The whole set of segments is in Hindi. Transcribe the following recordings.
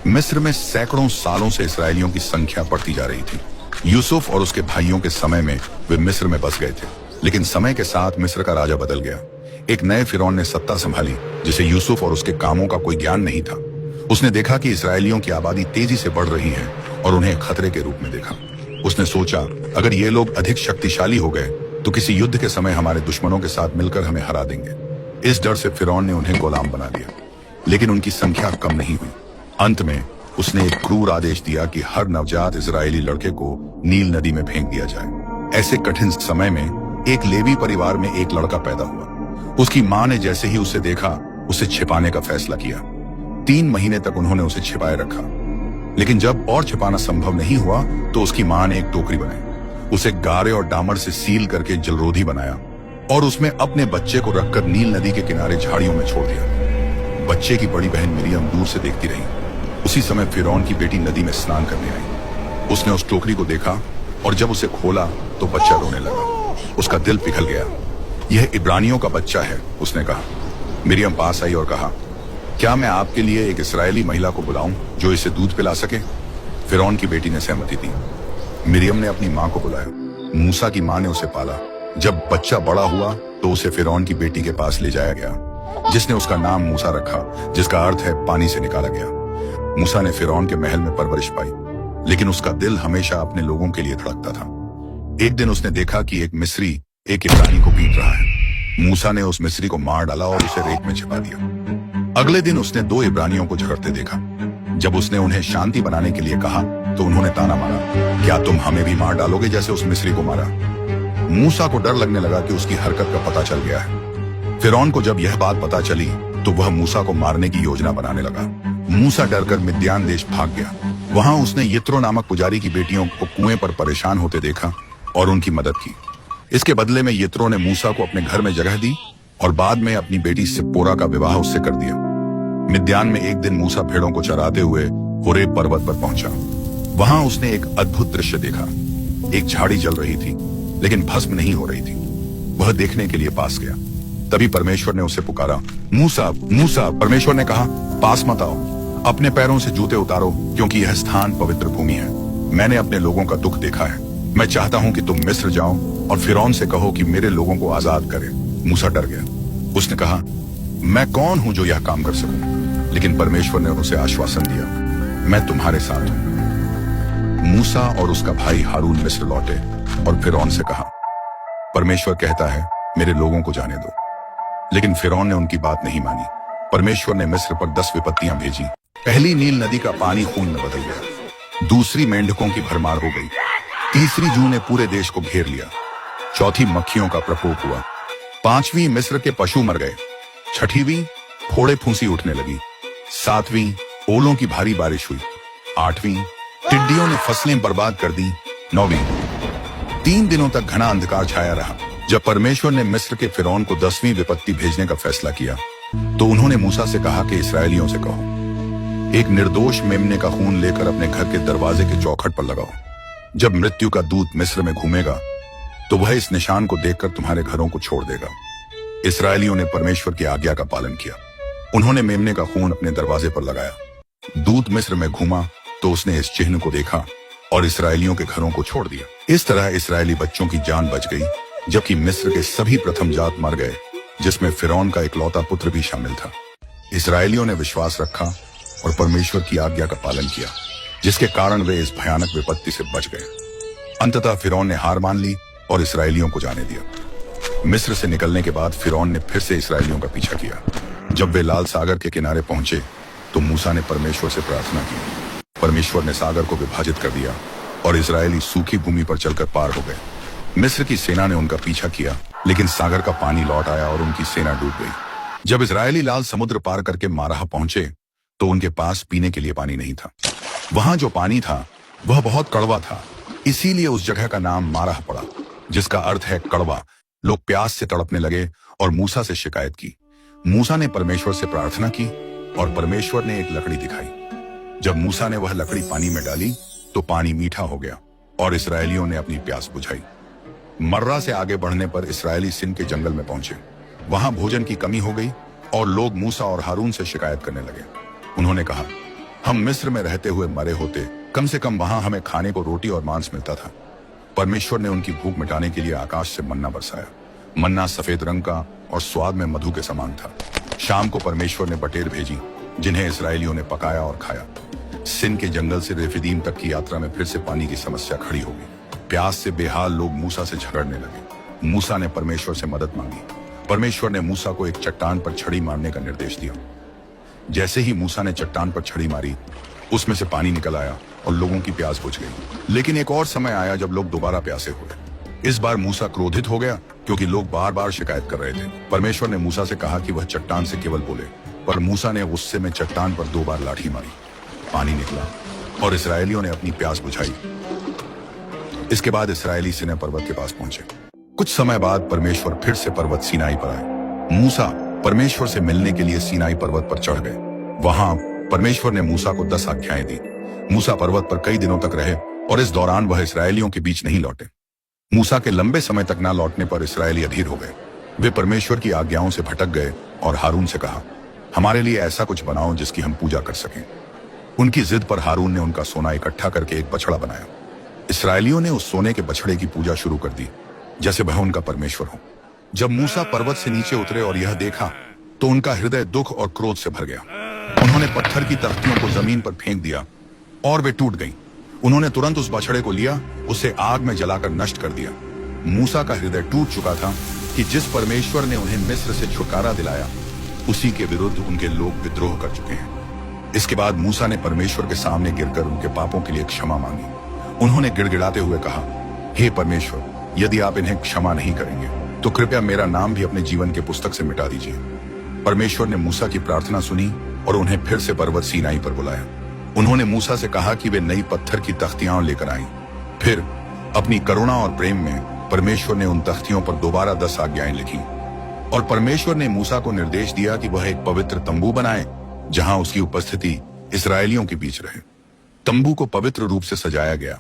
मिस्र में सैकड़ों सालों से इसराइलियों की संख्या बढ़ती जा रही थी। यूसुफ और उसके भाइयों के समय में वे मिस्र में बस गए थे, लेकिन समय के साथ मिस्र का राजा बदल गया। एक नए फिरौन ने सत्ता संभाली, जिसे यूसुफ और उसके कामों का कोई ज्ञान नहीं था। उसने देखा कि इसराइलियों की आबादी तेजी से बढ़ रही है और उन्हें एक खतरे के रूप में देखा। उसने सोचा, अगर ये लोग अधिक शक्तिशाली हो गए तो किसी युद्ध के समय हमारे दुश्मनों के साथ मिलकर हमें हरा देंगे। इस डर से फिरौन ने उन्हें गुलाम बना दिया, लेकिन उनकी संख्या कम नहीं हुई। अंत में उसने एक क्रूर आदेश दिया कि हर नवजात इजरायली लड़के को नील नदी में फेंक दिया जाए। ऐसे कठिन समय में एक लेवी परिवार में एक लड़का पैदा हुआ। उसकी मां ने जैसे ही उसे देखा, उसे छिपाने का फैसला किया। 3 महीने तक उन्होंने उसे छिपाए रखा, लेकिन जब और छिपाना संभव नहीं हुआ तो उसकी मां ने एक टोकरी बनाई, उसे गारे और डामर से सील करके जलरोधी बनाया और उसमें अपने बच्चे को रखकर नील नदी के किनारे झाड़ियों में छोड़ दिया। बच्चे की बड़ी बहन मिरियम दूर से देखती रही। उसी समय फिरौन की बेटी नदी में स्नान करने आई। उसने उस टोकरी को देखा और जब उसे खोला तो बच्चा रोने लगा। उसका दिल पिघल गया। यह इब्रानियों का बच्चा है, उसने कहा। मिरियम पास आई और कहा, क्या मैं आपके लिए एक इस्राएली महिला को बुलाऊं जो इसे दूध पिला सके? फिरौन की बेटी ने सहमति दी। मिरियम ने अपनी मां को बुलाया। मूसा की मां ने उसे पाला। जब बच्चा बड़ा हुआ तो उसे फिरौन की बेटी के पास ले जाया गया, जिसने उसका नाम मूसा रखा, जिसका अर्थ है पानी से निकाला गया। मूसा ने फिरौन के महल में परवरिश पाई, लेकिन उसका दिल हमेशा अपने लोगों के लिए धड़कता था। एक दिन उसने देखा कि एक मिस्री एक इब्रानी को पीट रहा है। मूसा ने उस मिस्री को मार डाला और उसे रेत में छिपा दिया। अगले दिन उसने 2 इब्रानियों को झगड़ते देखा। जब उसने उन्हें शांति बनाने के लिए कहा तो उन्होंने ताना मारा, क्या तुम हमें भी मार डालोगे जैसे उस मिस्री को मारा? मूसा को डर लगने लगा कि उसकी हरकत का पता चल गया है। फिरौन को जब यह बात पता चली तो वह मूसा को मारने की योजना बनाने लगा। मूसा डरकर मिद्यान देश भाग गया। वहां उसने यित्रो नामक पुजारी की बेटियों को कुएं पर परेशान होते देखा और उनकी मदद की। इसके बदले में यित्रो ने मूसा को अपने घर में जगह दी और बाद में अपनी बेटी सिप्पोरा का विवाह उससे कर दिया। मिद्यान में एक दिन मूसा भेड़ों को चराते हुए होरेब पर्वत पर पहुंचा। वहां उसने एक अद्भुत दृश्य देखा। एक झाड़ी जल रही थी, लेकिन भस्म नहीं हो रही थी। वह देखने के लिए पास गया। तभी परमेश्वर ने उसे पुकारा, मूसा, मूसा। परमेश्वर ने कहा, पास मत आओ, अपने पैरों से जूते उतारो, क्योंकि यह स्थान पवित्र भूमि है। मैंने अपने लोगों का दुख देखा है। मैं चाहता हूं कि तुम मिस्र जाओ और फिरौन से कहो कि मेरे लोगों को आजाद करे। मूसा डर गया। उसने कहा, मैं कौन हूं जो यह काम कर सकूं? लेकिन परमेश्वर ने उसे आश्वासन दिया, मैं तुम्हारे साथ हूं। मूसा और उसका भाई हारून मिस्र लौटे और फिरौन से कहा, परमेश्वर कहता है, मेरे लोगों को जाने दो। लेकिन फिरौन ने उनकी बात नहीं मानी। परमेश्वर ने मिस्र पर 10 विपत्तियां भेजी। पहली, नील नदी का पानी खून में बदल गया। दूसरी, मेंढकों की भरमार हो गई। तीसरी, जूं ने पूरे देश को घेर लिया। चौथी, मक्खियों का प्रकोप हुआ। 5वीं, मिस्र के पशु मर गए। 6वीं, फोड़े फूंसी उठने लगी। 7वीं, ओलों की भारी बारिश हुई। 8वीं, टिड्डियों ने फसलें बर्बाद कर दी। 9वीं, 3 दिनों तक घना अंधकार छाया रहा। जब परमेश्वर ने मिस्र के फिरौन को 10वीं विपत्ति भेजने का फैसला किया तो उन्होंने मूसा से कहा कि इसराइलियों से कहो, एक निर्दोष मेमने का खून लेकर अपने घर के दरवाजे के चौखट पर लगाओ। जब मृत्यु का दूत मिस्र में घूमेगा तो वह इस निशान को देखकर तुम्हारे घरों को छोड़ देगा। इसराइलियों ने परमेश्वर की आज्ञा का पालन किया। उन्होंने मेमने का खून अपने दरवाजे पर लगाया। दूत मिस्र में घूमा तो उसने इस चिन्ह को देखा और इसराइलियों के घरों को छोड़ दिया। इस तरह इसराइली बच्चों की जान बच गई, जबकि मिस्र के सभी प्रथम जात मर गए, जिसमें फिरौन का इकलौता पुत्र भी शामिल था। इसराइलियों ने विश्वास रखा और परमेश्वर की आज्ञा का पालन किया, जिसके कारण वे इस भयानक विपत्ति से बच गए। अंततः फिरौन ने हार मान ली और इसराइलियों को जाने दिया। मिस्र से निकलने के बाद फिरौन ने फिर से इसराइलियों का पीछा किया। जब वे लाल सागर के किनारे पहुंचे तो मूसा ने परमेश्वर से प्रार्थना की। परमेश्वर ने सागर को विभाजित कर दिया और इसराइली सूखी भूमि पर चलकर पार हो गए। मिस्र की सेना ने उनका पीछा किया, लेकिन सागर का पानी लौट आया और उनकी सेना डूब गई। जब इजरायली लाल समुद्र पार करके माराह पहुंचे तो उनके पास पीने के लिए पानी नहीं था। वहां जो पानी था वह बहुत कड़वा था, इसीलिए उस जगह का नाम माराह पड़ा, जिसका अर्थ है कड़वा। लोग प्यास से तड़पने लगे और मूसा से शिकायत की। मूसा ने परमेश्वर से प्रार्थना की और परमेश्वर ने एक लकड़ी दिखाई। जब मूसा ने वह लकड़ी पानी में डाली तो पानी मीठा हो गया और इसराइलियों ने अपनी प्यास बुझाई। मर्रा से आगे बढ़ने पर इसराइली सिन के जंगल में पहुंचे। वहां भोजन की कमी हो गई और लोग मूसा और हारून से शिकायत करने लगे। उन्होंने कहा, हम मिस्र में रहते हुए मरे होते, कम से कम वहां हमें खाने को रोटी और मांस मिलता था। परमेश्वर ने उनकी भूख मिटाने के लिए आकाश से मन्ना बरसाया। मन्ना सफेद रंग का और स्वाद में मधु के समान था। शाम को परमेश्वर ने बटेर भेजी, जिन्हें इसराइलियों ने पकाया और खाया। सिन के जंगल से रेफिदीम तक की यात्रा में फिर से पानी की समस्या खड़ी हो गई। प्यास से बेहाल लोग मूसा से झगड़ने लगे। मूसा ने परमेश्वर से मदद मांगी। परमेश्वर ने मूसा को एक चट्टान पर छड़ी मारने का निर्देश दिया। जैसे ही मूसा ने चट्टान पर छड़ी मारी, उसमें से पानी निकल आया और लोगों की प्यास बुझ गई। लेकिन एक और समय आया जब लोग दोबारा प्यासे हुए। इस बार मूसा क्रोधित हो गया क्योंकि लोग बार बार शिकायत कर रहे थे। परमेश्वर ने मूसा से कहा कि वह चट्टान से केवल बोले, पर मूसा ने गुस्से में चट्टान पर 2 बार लाठी मारी। पानी निकला और इसराइलियों ने अपनी प्यास बुझाई। इसके बाद इसराइली सीनै पर्वत के पास पहुंचे। कुछ समय बाद परमेश्वर फिर से पर्वत सीनाई पर आए। मूसा परमेश्वर से मिलने के लिए सीनाई पर्वत पर चढ़ गए। वहां परमेश्वर ने मूसा को 10 आज्ञाएं दी। मूसा पर्वत पर कई दिनों तक रहे और इस दौरान वह इसराइलियों के बीच नहीं लौटे। मूसा के लंबे समय तक न लौटने पर इसराइली अधीर हो गए। वे परमेश्वर की आज्ञाओं से भटक गए और हारून से कहा, हमारे लिए ऐसा कुछ बनाओ जिसकी हम पूजा कर सकें। उनकी जिद पर हारून ने उनका सोना इकट्ठा करके एक बछड़ा बनाया। इसराइलियों ने उस सोने के बछड़े की पूजा शुरू कर दी, जैसे वह उनका परमेश्वर हो। जब मूसा पर्वत से नीचे उतरे और यह देखा तो उनका हृदय दुख और क्रोध से भर गया। उन्होंने पत्थर की तख्तियों को जमीन पर फेंक दिया और वे टूट गईं। उन्होंने तुरंत उस बछड़े को लिया, उसे आग में जलाकर नष्ट कर दिया। मूसा का हृदय टूट चुका था कि जिस परमेश्वर ने उन्हें मिस्र से छुटकारा दिलाया, उसी के विरुद्ध उनके लोग विद्रोह कर चुके हैं। इसके बाद मूसा ने परमेश्वर के सामने गिरकर उनके पापों के लिए क्षमा मांगी। उन्होंने गिड़गिड़ाते हुए कहा, हे परमेश्वर, यदि आप इन्हें क्षमा नहीं करेंगे तो कृपया मेरा नाम भी अपने जीवन के पुस्तक से मिटा दीजिए। परमेश्वर ने मूसा की प्रार्थना सुनी और उन्हें फिर से पर्वत सीनाई पर बुलाया। उन्होंने मूसा से कहा कि वे नई पत्थर की तख्तियां लेकर आएं। फिर अपनी करुणा और प्रेम में परमेश्वर ने उन तख्तियों पर दोबारा 10 आज्ञाएं लिखी और परमेश्वर ने मूसा को निर्देश दिया कि वह एक पवित्र तंबू बनाए जहां उसकी उपस्थिति इसराइलियों के बीच रहे। तंबू को पवित्र रूप से सजाया गया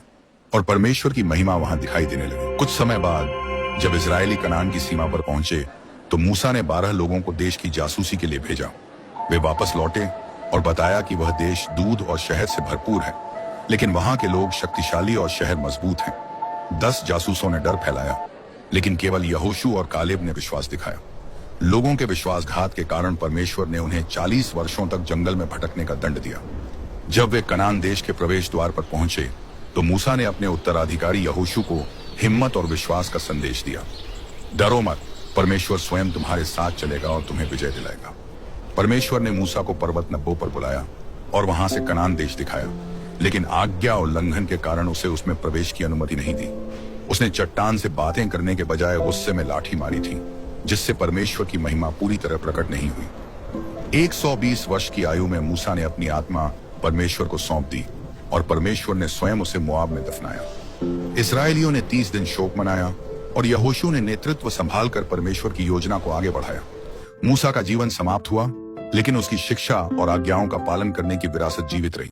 और परमेश्वर की महिमा वहां दिखाई देने लगी। कुछ समय बाद जब इजरायली कनान की सीमा पर पहुंचे तो मूसा ने 12 लोगों को देश की जासूसी के लिए भेजा। वे वापस लौटे और बताया कि वह देश दूध और शहद से भरपूर है, लेकिन वहां के लोग शक्तिशाली और शहर मजबूत हैं। 10 जासूसों ने डर फैलाया, लेकिन केवल यहोशू और कालेब ने विश्वास दिखाया। लोगों के विश्वासघात के कारण परमेश्वर ने उन्हें 40 वर्षों तक जंगल में भटकने का दंड दिया। जब वे कनान देश के प्रवेश द्वार पर पहुंचे तो मूसा ने अपने उत्तराधिकारी यहोशू को हिम्मत और विश्वास का संदेश दिया। डरो मत, परमेश्वर स्वयं तुम्हारे साथ चलेगा और तुम्हें विजय दिलाएगा। परमेश्वर ने मूसा को पर्वत नब्बो पर बुलाया और वहां से कनान देश दिखाया, लेकिन आज्ञा और उल्लंघन के कारण उसे उसमें प्रवेश की अनुमति नहीं दी। उसने चट्टान से बातें करने के बजाय गुस्से में लाठी मारी थी, जिससे परमेश्वर की महिमा पूरी तरह प्रकट नहीं हुई। 120 वर्ष की आयु में मूसा ने अपनी आत्मा परमेश्वर को सौंप दी और परमेश्वर ने स्वयं उसे मोआब में दफनाया। इसराइलियों ने 30 दिन शोक मनाया और यहोशू ने नेतृत्व संभालकर परमेश्वर की योजना को आगे बढ़ाया। मूसा का जीवन समाप्त हुआ, लेकिन उसकी शिक्षा और आज्ञाओं का पालन करने की विरासत जीवित रही।